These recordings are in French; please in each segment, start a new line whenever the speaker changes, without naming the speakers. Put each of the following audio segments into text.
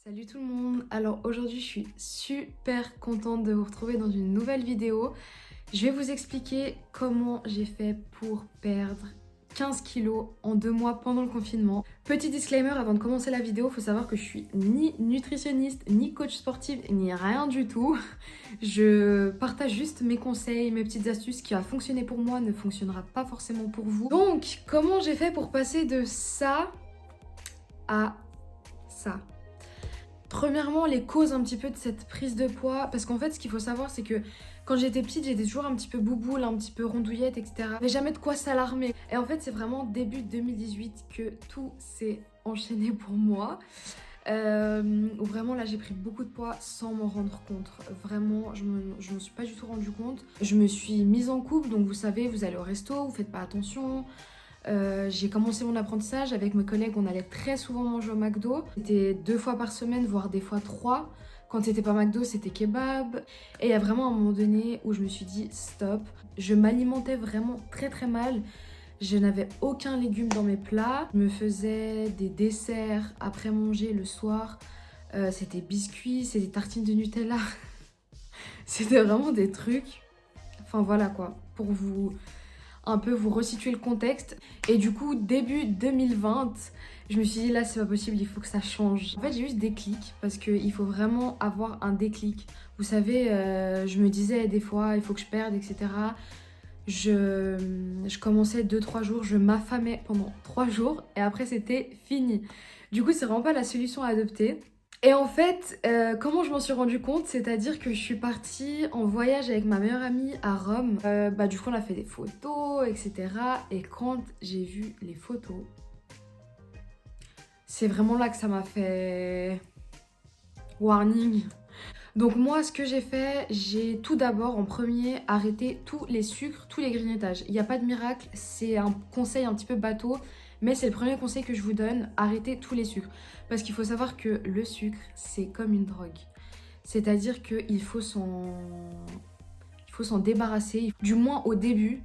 Salut tout le monde. Alors aujourd'hui je suis super contente de vous retrouver dans une nouvelle vidéo. Je vais vous expliquer comment j'ai fait pour perdre 15 kilos en 2 mois pendant le confinement. Petit disclaimer avant de commencer la vidéo, il faut savoir que je suis ni nutritionniste, ni coach sportive, ni rien du tout. Je partage juste mes conseils, mes petites astuces. Ce qui a fonctionné pour moi ne fonctionnera pas forcément pour vous. Donc comment j'ai fait pour passer de ça à ça? Premièrement, les causes un petit peu de cette prise de poids, parce qu'en fait, ce qu'il faut savoir, c'est que quand j'étais petite, j'étais toujours un petit peu bouboule, un petit peu rondouillette, etc. Mais jamais de quoi s'alarmer. Et en fait, c'est vraiment début 2018 que tout s'est enchaîné pour moi. Où vraiment, là, j'ai pris beaucoup de poids sans m'en rendre compte. Vraiment, je m'en suis pas du tout rendu compte. Je me suis mise en couple, donc vous savez, vous allez au resto, vous faites pas attention. J'ai commencé mon apprentissage avec mes collègues, on allait très souvent manger au McDo. C'était 2 fois par semaine, voire des fois 3. Quand c'était pas McDo, c'était kebab. Et il y a vraiment un moment donné où je me suis dit stop. Je m'alimentais vraiment très très mal. Je n'avais aucun légume dans mes plats. Je me faisais des desserts après manger le soir. C'était biscuits, c'était tartines de Nutella. C'était vraiment des trucs. Enfin voilà quoi, pour vous un peu vous resituer le contexte. Et du coup, début 2020, je me suis dit là, c'est pas possible, il faut que ça change. En fait, j'ai eu ce déclic parce qu'il faut vraiment avoir un déclic. Vous savez, je me disais des fois, il faut que je perde, etc. Je commençais 2-3 jours, je m'affamais pendant 3 jours et après, c'était fini. Du coup, c'est vraiment pas la solution à adopter. Et en fait, comment je m'en suis rendu compte, c'est-à-dire que je suis partie en voyage avec ma meilleure amie à Rome. Du coup, on a fait des photos, etc. Et quand j'ai vu les photos, c'est vraiment là que ça m'a fait warning. Donc moi, ce que j'ai fait, j'ai tout d'abord en premier arrêté tous les sucres, tous les grignotages. Il n'y a pas de miracle, c'est un conseil un petit peu bateau, mais c'est le premier conseil que je vous donne, arrêtez tous les sucres. Parce qu'il faut savoir que le sucre, c'est comme une drogue. C'est-à-dire qu'il faut s'en débarrasser, du moins au début.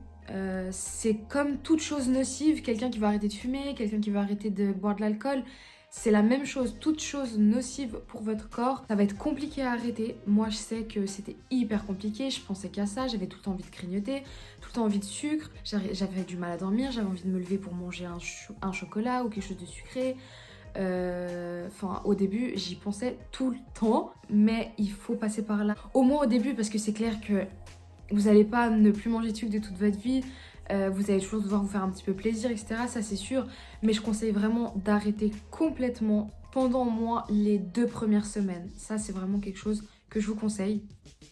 C'est comme toute chose nocive, quelqu'un qui va arrêter de fumer, quelqu'un qui va arrêter de boire de l'alcool. C'est la même chose, toute chose nocive pour votre corps, ça va être compliqué à arrêter. Moi, je sais que c'était hyper compliqué, je pensais qu'à ça, j'avais tout le temps envie de grignoter, tout le temps envie de sucre, j'avais du mal à dormir, j'avais envie de me lever pour manger un chocolat ou quelque chose de sucré. Au début, j'y pensais tout le temps, mais il faut passer par là. Au moins au début, parce que c'est clair que vous n'allez pas ne plus manger de sucre de toute votre vie. Vous allez toujours devoir vous faire un petit peu plaisir, etc. Ça, c'est sûr. Mais je conseille vraiment d'arrêter complètement pendant au moins les 2 premières semaines. Ça, c'est vraiment quelque chose que je vous conseille.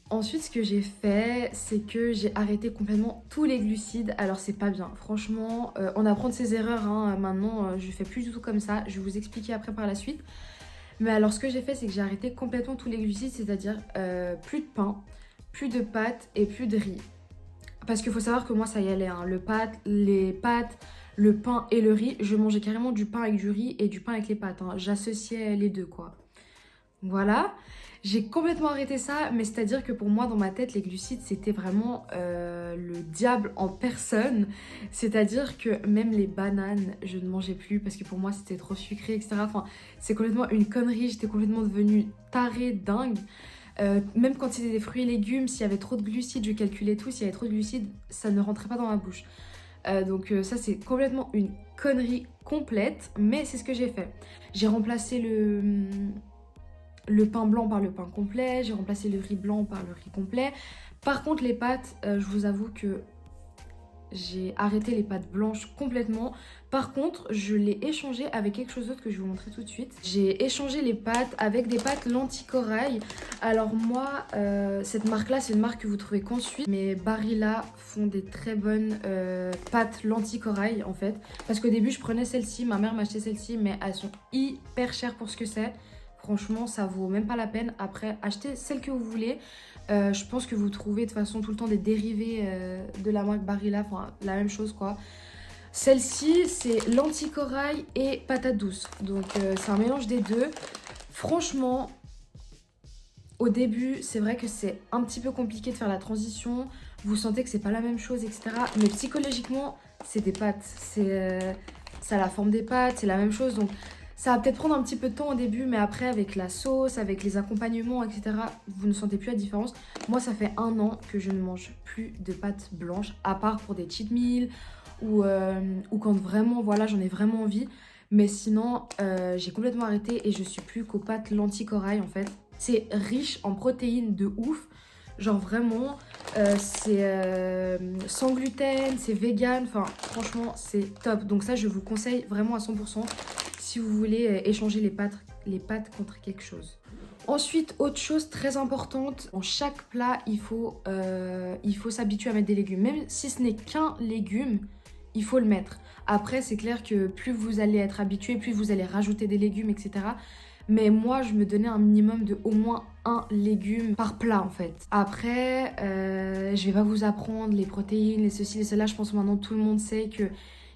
Ensuite, ce que j'ai fait, c'est que j'ai arrêté complètement tous les glucides. Alors, c'est pas bien. Franchement, on apprend de ses erreurs. Maintenant, je fais plus du tout comme ça. Je vais vous expliquer après par la suite. Mais alors, ce que j'ai fait, c'est que j'ai arrêté complètement tous les glucides, c'est-à-dire plus de pain, plus de pâtes et plus de riz. Parce qu'il faut savoir que moi, ça y allait, les pâtes, le pain et le riz, je mangeais carrément du pain avec du riz et du pain avec les pâtes. J'associais les deux, quoi. Voilà. J'ai complètement arrêté ça, mais c'est-à-dire que pour moi, dans ma tête, les glucides, c'était vraiment le diable en personne. C'est-à-dire que même les bananes, je ne mangeais plus parce que pour moi, c'était trop sucré, etc. Enfin, c'est complètement une connerie. J'étais complètement devenue tarée, dingue. Même quand c'était des fruits et légumes, s'il y avait trop de glucides, je calculais tout. S'il y avait trop de glucides, ça ne rentrait pas dans ma bouche. Donc ça, c'est complètement une connerie complète, mais c'est ce que j'ai fait. J'ai remplacé le pain blanc par le pain complet, j'ai remplacé le riz blanc par le riz complet. Par contre, les pâtes, je vous avoue que j'ai arrêté les pâtes blanches complètement. Par contre, je l'ai échangé avec quelque chose d'autre que je vais vous montrer tout de suite. J'ai échangé les pâtes avec des pâtes lentilles corail. Alors moi, cette marque-là, c'est une marque que vous trouvez qu'en Suisse. Mais Barilla font des très bonnes pâtes lentilles corail en fait. Parce qu'au début, je prenais celle-ci, ma mère m'achetait celle-ci, mais elles sont hyper chères pour ce que c'est. Franchement, ça vaut même pas la peine. Après, achetez celle que vous voulez. Je pense que vous trouvez de toute façon tout le temps des dérivés de la marque Barilla, enfin la même chose quoi. Celle-ci, c'est lentilles corail et patate douce. Donc c'est un mélange des deux. Franchement, au début, c'est vrai que c'est un petit peu compliqué de faire la transition. Vous sentez que c'est pas la même chose, etc. Mais psychologiquement, c'est des pâtes. Ça a la forme des pâtes, c'est la même chose. Donc Ça va peut-être prendre un petit peu de temps au début, mais après, avec la sauce, avec les accompagnements, etc., vous ne sentez plus la différence. Moi, ça fait 1 an que je ne mange plus de pâtes blanches, à part pour des cheat meals ou quand vraiment, voilà, j'en ai vraiment envie. Mais sinon, j'ai complètement arrêté et je suis plus qu'aux pâtes lentilles corail, en fait. C'est riche en protéines de ouf. Genre vraiment, c'est sans gluten, c'est vegan, enfin franchement c'est top. Donc ça je vous conseille vraiment à 100% si vous voulez échanger les pâtes contre quelque chose. Ensuite, autre chose très importante, dans chaque plat il faut s'habituer à mettre des légumes. Même si ce n'est qu'un légume, il faut le mettre. Après c'est clair que plus vous allez être habitué, plus vous allez rajouter des légumes, etc. Mais moi, je me donnais un minimum de au moins un légume par plat en fait. Après, je vais pas vous apprendre les protéines, les ceci, les cela. Je pense que maintenant tout le monde sait que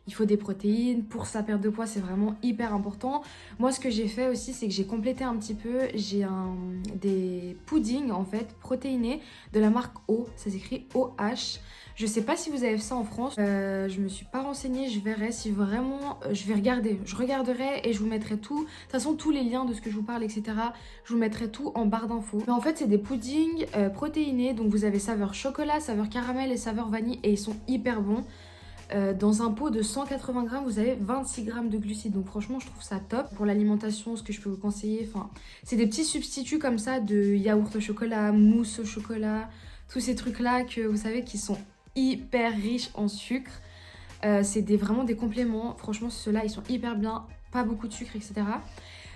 il faut des protéines. Pour sa perte de poids, c'est vraiment hyper important. Moi, ce que j'ai fait aussi, c'est que j'ai complété un petit peu. J'ai des puddings en fait protéinés de la marque O. Ça s'écrit OH. Je sais pas si vous avez ça en France, je me suis pas renseignée, je verrai si vraiment, je vais regarder, je regarderai et je vous mettrai tout, de toute façon tous les liens de ce que je vous parle, etc. Je vous mettrai tout en barre d'infos. Mais en fait c'est des puddings protéinés, donc vous avez saveur chocolat, saveur caramel et saveur vanille et ils sont hyper bons. Dans un pot de 180 grammes, vous avez 26 grammes de glucides. Donc franchement, je trouve ça top. Pour l'alimentation, ce que je peux vous conseiller, c'est des petits substituts comme ça de yaourt au chocolat, mousse au chocolat, tous ces trucs-là que vous savez qui sont hyper riches en sucre. C'est vraiment des compléments. Franchement, ceux-là, ils sont hyper bien. Pas beaucoup de sucre, etc.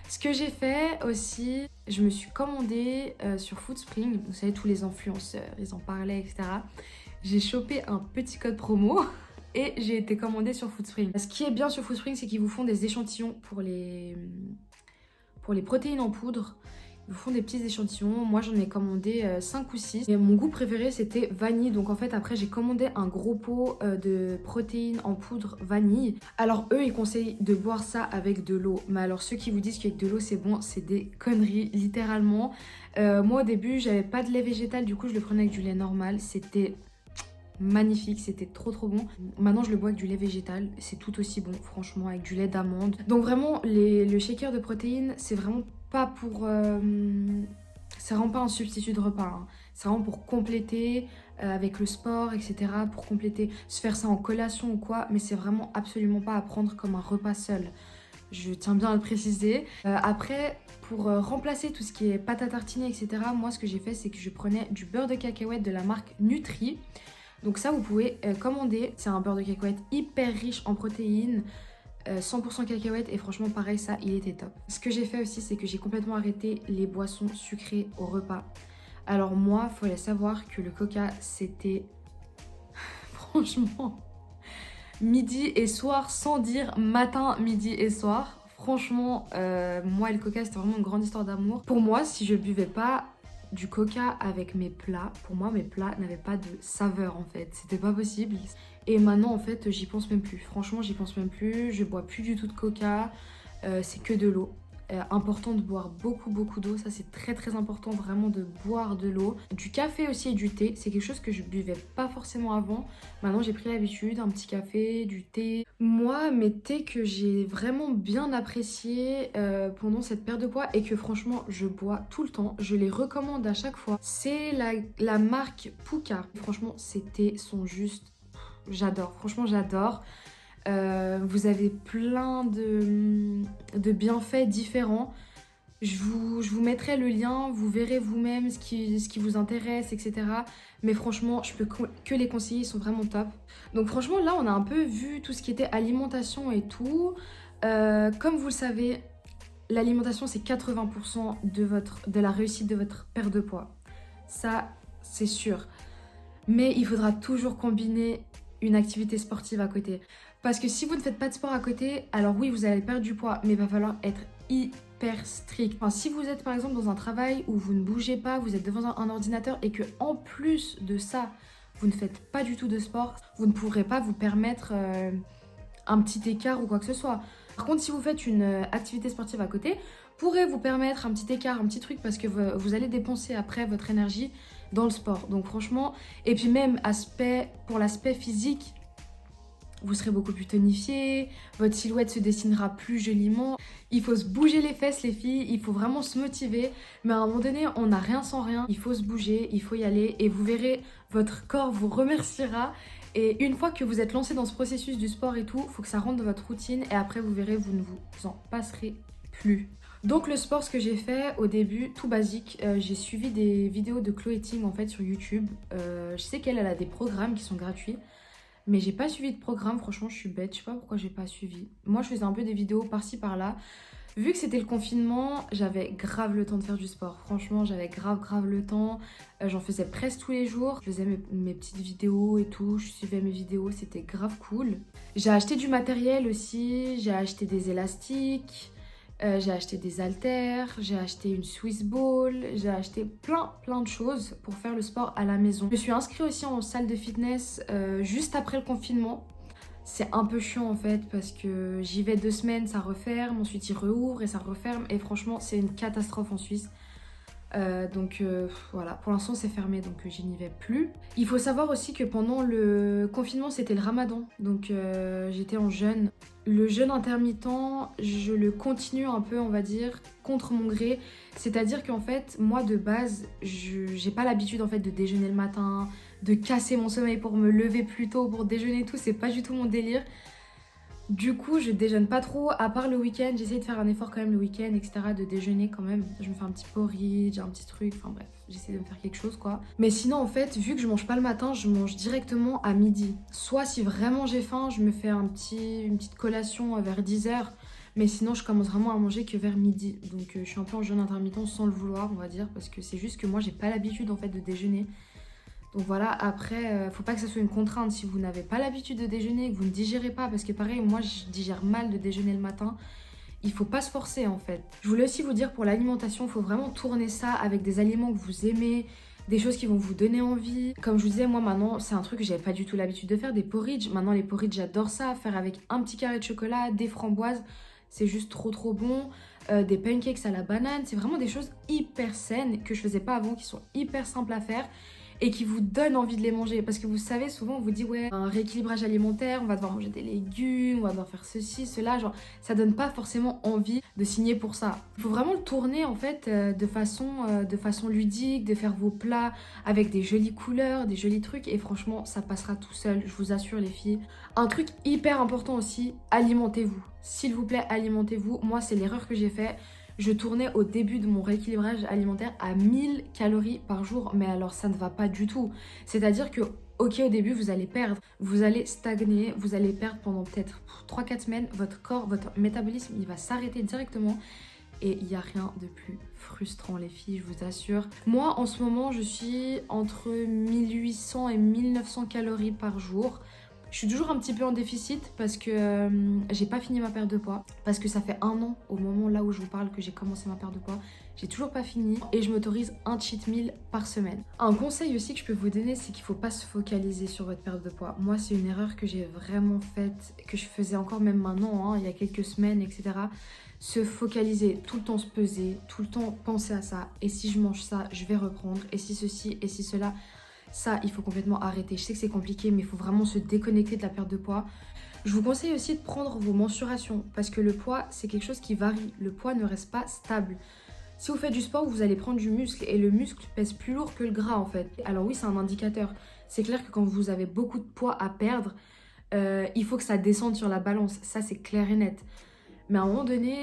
Ce que j'ai fait aussi, je me suis commandée sur Foodspring. Vous savez, tous les influenceurs, ils en parlaient, etc. J'ai chopé un petit code promo et j'ai été commandée sur Foodspring. Ce qui est bien sur Foodspring, c'est qu'ils vous font des échantillons pour les protéines en poudre. Ils vous font des petits échantillons. Moi, j'en ai commandé 5 ou 6. Et mon goût préféré, c'était vanille. Donc, en fait, après, j'ai commandé un gros pot de protéines en poudre vanille. Alors, eux, ils conseillent de boire ça avec de l'eau. Mais alors, ceux qui vous disent qu'avec de l'eau, c'est bon, c'est des conneries, littéralement. Moi, au début, j'avais pas de lait végétal. Du coup, je le prenais avec du lait normal. C'était magnifique, c'était trop bon. Maintenant je le bois avec du lait végétal, c'est tout aussi bon franchement, avec du lait d'amande. Donc vraiment le shaker de protéines, c'est vraiment pas pour c'est vraiment pas un substitut de repas, hein. C'est vraiment pour compléter avec le sport, etc. Pour compléter, se faire ça en collation ou quoi, mais c'est vraiment absolument pas à prendre comme un repas seul. Je tiens bien à le préciser. Après, pour remplacer tout ce qui est pâte à tartiner, etc., moi ce que j'ai fait, c'est que je prenais du beurre de cacahuète de la marque Nutri. Donc ça, vous pouvez commander. C'est un beurre de cacahuète hyper riche en protéines, 100% cacahuète. Et franchement, pareil, ça, il était top. Ce que j'ai fait aussi, c'est que j'ai complètement arrêté les boissons sucrées au repas. Alors moi, il fallait savoir que le coca, c'était franchement midi et soir, sans dire matin, midi et soir. Franchement, moi et le coca, c'était vraiment une grande histoire d'amour. Pour moi, si je buvais pas du coca avec mes plats, pour moi mes plats n'avaient pas de saveur en fait, c'était pas possible. Et maintenant en fait j'y pense même plus, franchement j'y pense même plus, je bois plus du tout de coca, c'est que de l'eau. Important de boire beaucoup d'eau, ça c'est très important vraiment de boire de l'eau. Du café aussi et du thé, c'est quelque chose que je buvais pas forcément avant. Maintenant j'ai pris l'habitude, un petit café, du thé. Moi mes thés que j'ai vraiment bien apprécié pendant cette perte de poids et que franchement je bois tout le temps, je les recommande à chaque fois, c'est la marque Pukka. Franchement ces thés sont juste, j'adore, franchement j'adore. Vous avez plein de bienfaits différents. Je vous mettrai le lien, vous verrez vous-même ce qui vous intéresse, etc. Mais franchement, je peux que les conseiller, ils sont vraiment top. Donc franchement, là, on a un peu vu tout ce qui était alimentation et tout. Comme vous le savez, l'alimentation, c'est 80% de la réussite de votre perte de poids. Ça, c'est sûr. Mais il faudra toujours combiner une activité sportive à côté. Parce que si vous ne faites pas de sport à côté, alors oui, vous allez perdre du poids, mais il va falloir être hyper strict. Enfin, si vous êtes par exemple dans un travail où vous ne bougez pas, vous êtes devant un ordinateur et que en plus de ça, vous ne faites pas du tout de sport, vous ne pourrez pas vous permettre un petit écart ou quoi que ce soit. Par contre, si vous faites une activité sportive à côté, pourrez vous permettre un petit écart, un petit truc, parce que vous allez dépenser après votre énergie dans le sport. Donc franchement, et puis même pour l'aspect physique, vous serez beaucoup plus tonifié, votre silhouette se dessinera plus joliment. Il faut se bouger les fesses les filles, il faut vraiment se motiver, mais à un moment donné on n'a rien sans rien, il faut se bouger, il faut y aller et vous verrez, votre corps vous remerciera. Et une fois que vous êtes lancé dans ce processus du sport et tout, il faut que ça rentre dans votre routine et après vous verrez, vous ne vous en passerez plus. Donc le sport, ce que j'ai fait au début, tout basique, j'ai suivi des vidéos de Chloé Ting en fait sur YouTube. Je sais qu'elle a des programmes qui sont gratuits, mais j'ai pas suivi de programme, franchement je suis bête, je sais pas pourquoi j'ai pas suivi. Moi je faisais un peu des vidéos par-ci par-là. Vu que c'était le confinement, j'avais grave le temps de faire du sport. Franchement, j'avais grave le temps. J'en faisais presque tous les jours. Je faisais mes petites vidéos et tout. Je suivais mes vidéos, c'était grave cool. J'ai acheté du matériel aussi. J'ai acheté des élastiques. J'ai acheté des haltères. J'ai acheté une Swiss ball. J'ai acheté plein de choses pour faire le sport à la maison. Je me suis inscrite aussi en salle de fitness juste après le confinement. C'est un peu chiant en fait parce que j'y vais 2 semaines, ça referme, ensuite il rouvre et ça referme et franchement c'est une catastrophe en Suisse. Voilà, pour l'instant c'est fermé donc je n'y vais plus. Il faut savoir aussi que pendant le confinement c'était le ramadan, donc j'étais en jeûne. Le jeûne intermittent, je le continue un peu on va dire contre mon gré, c'est-à-dire qu'en fait moi de base j'ai pas l'habitude en fait de déjeuner le matin, de casser mon sommeil pour me lever plus tôt pour déjeuner et tout, c'est pas du tout mon délire. Du coup, je déjeune pas trop, à part le week-end. J'essaie de faire un effort quand même le week-end, etc. De déjeuner quand même. Je me fais un petit porridge, un petit truc, enfin bref, j'essaie de me faire quelque chose quoi. Mais sinon, en fait, vu que je mange pas le matin, je mange directement à midi. Soit si vraiment j'ai faim, je me fais une petite collation vers 10h. Mais sinon, je commence vraiment à manger que vers midi. Donc, je suis un peu en jeûne intermittent sans le vouloir, on va dire. Parce que c'est juste que moi, j'ai pas l'habitude en fait de déjeuner. Donc voilà, après, faut pas que ça soit une contrainte. Si vous n'avez pas l'habitude de déjeuner, que vous ne digérez pas, parce que pareil, moi je digère mal de déjeuner le matin, il faut pas se forcer en fait. Je voulais aussi vous dire pour l'alimentation, il faut vraiment tourner ça avec des aliments que vous aimez, des choses qui vont vous donner envie. Comme je vous disais, moi maintenant, c'est un truc que j'avais pas du tout l'habitude de faire, des porridge. Maintenant les porridge, j'adore ça, faire avec un petit carré de chocolat, des framboises, c'est juste trop bon. Des pancakes à la banane, c'est vraiment des choses hyper saines que je faisais pas avant, qui sont hyper simples à faire et qui vous donne envie de les manger. Parce que vous savez, souvent on vous dit ouais, un rééquilibrage alimentaire, on va devoir manger des légumes, on va devoir faire ceci, cela, genre ça donne pas forcément envie de signer pour ça. Il faut vraiment le tourner en fait de façon ludique, de faire vos plats avec des jolies couleurs, des jolis trucs et franchement ça passera tout seul, je vous assure les filles. Un truc hyper important aussi, alimentez-vous. S'il vous plaît, alimentez-vous. Moi c'est l'erreur que j'ai fait. Je tournais au début de mon rééquilibrage alimentaire à 1000 calories par jour, mais alors ça ne va pas du tout. C'est-à-dire que, ok, au début vous allez perdre, vous allez stagner, vous allez perdre pendant peut-être 3-4 semaines, votre corps, votre métabolisme, il va s'arrêter directement. Et il n'y a rien de plus frustrant les filles, je vous assure. Moi en ce moment je suis entre 1800 et 1900 calories par jour. Je suis toujours un petit peu en déficit parce que j'ai pas fini ma perte de poids. Parce que ça fait 1 an au moment là où je vous parle que j'ai commencé ma perte de poids. J'ai toujours pas fini et je m'autorise un cheat meal par semaine. Un conseil aussi que je peux vous donner, c'est qu'il faut pas se focaliser sur votre perte de poids. Moi c'est une erreur que j'ai vraiment faite, que je faisais encore même maintenant, hein, il y a quelques semaines, etc. Se focaliser, tout le temps se peser, tout le temps penser à ça. Et si je mange ça, je vais reprendre. Et si ceci, et si cela... Ça, il faut complètement arrêter. Je sais que c'est compliqué, mais il faut vraiment se déconnecter de la perte de poids. Je vous conseille aussi de prendre vos mensurations parce que le poids, c'est quelque chose qui varie. Le poids ne reste pas stable. Si vous faites du sport, vous allez prendre du muscle et le muscle pèse plus lourd que le gras en fait. Alors oui, c'est un indicateur. C'est clair que quand vous avez beaucoup de poids à perdre, il faut que ça descende sur la balance. Ça, c'est clair et net. Mais à un moment donné,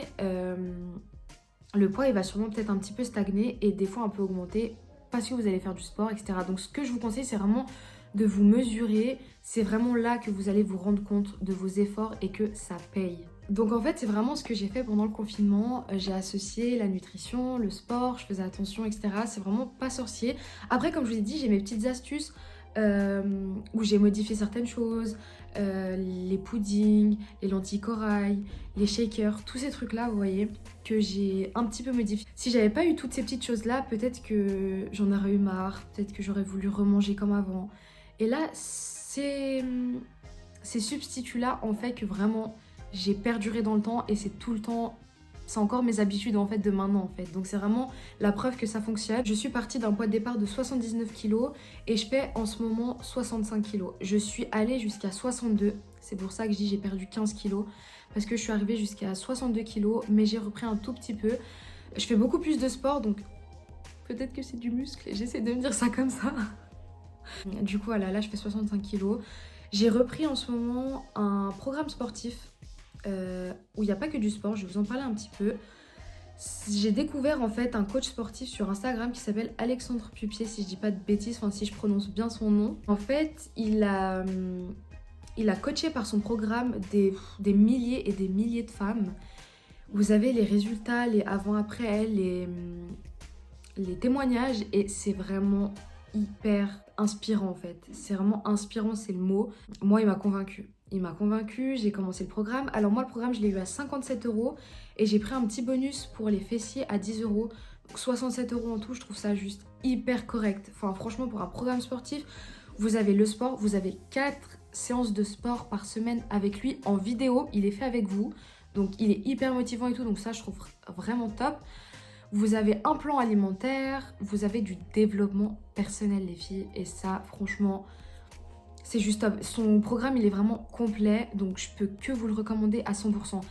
le poids, il va sûrement peut-être un petit peu stagner et des fois un peu augmenter parce que vous allez faire du sport, etc. Donc ce que je vous conseille, c'est vraiment de vous mesurer. C'est vraiment là que vous allez vous rendre compte de vos efforts et que ça paye. Donc en fait, c'est vraiment ce que j'ai fait pendant le confinement. J'ai associé la nutrition, le sport, je faisais attention, etc. C'est vraiment pas sorcier. Après, comme je vous ai dit, j'ai mes petites astuces où j'ai modifié certaines choses. Les puddings, les lentilles corail, les shakers, tous ces trucs là vous voyez que j'ai un petit peu modifié. Si j'avais pas eu toutes ces petites choses là, peut-être que j'en aurais eu marre, peut-être que j'aurais voulu remanger comme avant. Et là ces substituts là ont fait que vraiment j'ai perduré dans le temps et c'est tout le temps, c'est encore mes habitudes en fait de maintenant en fait. Donc c'est vraiment la preuve que ça fonctionne. Je suis partie d'un poids de départ de 79 kg et je fais en ce moment 65 kg. Je suis allée jusqu'à 62 C'est pour ça que je dis j'ai perdu 15 kilos. Parce que je suis arrivée jusqu'à 62 kilos, mais j'ai repris un tout petit peu. Je fais beaucoup plus de sport, donc peut-être que c'est du muscle. J'essaie de me dire ça comme ça. Du coup, voilà, là je fais 65 kilos. J'ai repris en ce moment un programme sportif où il n'y a pas que du sport, je vais vous en parler un petit peu. J'ai découvert en fait un coach sportif sur Instagram qui s'appelle Alexandre Pupier, si je dis pas de bêtises, enfin si je prononce bien son nom. En fait, il a coaché par son programme des milliers et des milliers de femmes. Vous avez les résultats, les avant-après, les témoignages et c'est vraiment hyper inspirant en fait. C'est vraiment inspirant, c'est le mot. Moi, il m'a convaincue. Il m'a convaincue, j'ai commencé le programme. Alors moi, le programme, je l'ai eu à 57 € et j'ai pris un petit bonus pour les fessiers à 10 €. Donc 67 € en tout, je trouve ça juste hyper correct. Enfin, franchement, pour un programme sportif, vous avez le sport, vous avez 4 séances de sport par semaine avec lui en vidéo. Il est fait avec vous. Donc il est hyper motivant et tout, donc ça, je trouve vraiment top. Vous avez un plan alimentaire, vous avez du développement personnel les filles et ça franchement c'est juste top. Son programme il est vraiment complet donc je peux que vous le recommander à 100%.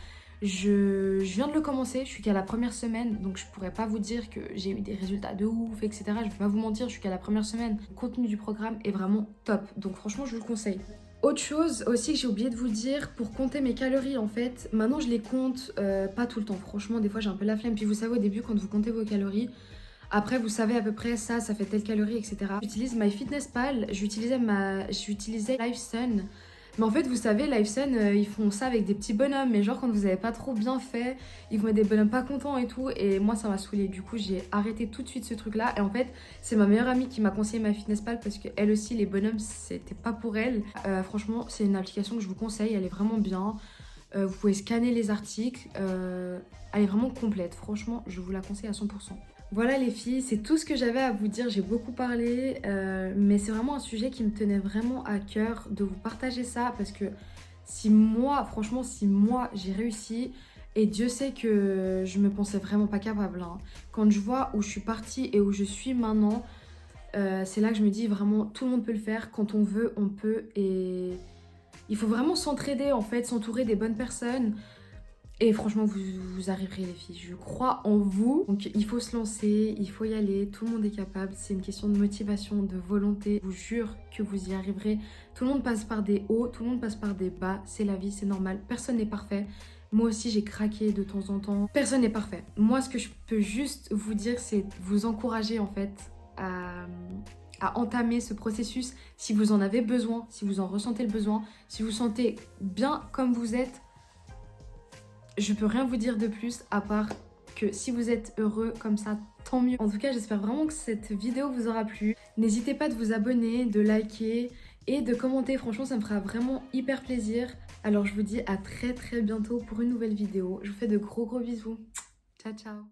Je viens de le commencer, je suis qu'à la première semaine donc je pourrais pas vous dire que j'ai eu des résultats de ouf etc. Je vais pas vous mentir, je suis qu'à la première semaine. Le contenu du programme est vraiment top donc franchement je vous le conseille. Autre chose aussi que j'ai oublié de vous dire, pour compter mes calories en fait, maintenant je les compte pas tout le temps, franchement des fois j'ai un peu la flemme, puis vous savez au début quand vous comptez vos calories, après vous savez à peu près ça fait telle calorie etc. J'utilise MyFitnessPal, j'utilisais LiveSun, mais en fait vous savez LiveSun ils font ça avec des petits bonhommes, mais genre quand vous avez pas trop bien fait, ils vous mettent des bonhommes pas contents et tout, et moi ça m'a saoulée, du coup j'ai arrêté tout de suite ce truc là, et en fait c'est ma meilleure amie qui m'a conseillé MyFitnessPal parce que elle aussi les bonhommes c'était pas pour elle. Franchement c'est une application que je vous conseille, elle est vraiment bien. Vous pouvez scanner les articles, elle est vraiment complète, franchement je vous la conseille à 100%. Voilà les filles, c'est tout ce que j'avais à vous dire, j'ai beaucoup parlé, mais c'est vraiment un sujet qui me tenait vraiment à cœur de vous partager ça parce que si moi j'ai réussi, et Dieu sait que je me pensais vraiment pas capable, hein. Quand je vois où je suis partie et où je suis maintenant, c'est là que je me dis vraiment tout le monde peut le faire, quand on veut on peut, et il faut vraiment s'entraider en fait, s'entourer des bonnes personnes. Et franchement, vous arriverez les filles, je crois en vous. Donc il faut se lancer, il faut y aller, tout le monde est capable. C'est une question de motivation, de volonté. Je vous jure que vous y arriverez. Tout le monde passe par des hauts, tout le monde passe par des bas. C'est la vie, c'est normal. Personne n'est parfait. Moi aussi, j'ai craqué de temps en temps. Personne n'est parfait. Moi, ce que je peux juste vous dire, c'est vous encourager en fait à entamer ce processus si vous en avez besoin, si vous en ressentez le besoin, si vous sentez bien comme vous êtes. Je peux rien vous dire de plus à part que si vous êtes heureux comme ça, tant mieux. En tout cas, j'espère vraiment que cette vidéo vous aura plu. N'hésitez pas de vous abonner, de liker et de commenter. Franchement, ça me fera vraiment hyper plaisir. Alors, je vous dis à très bientôt pour une nouvelle vidéo. Je vous fais de gros bisous. Ciao, ciao.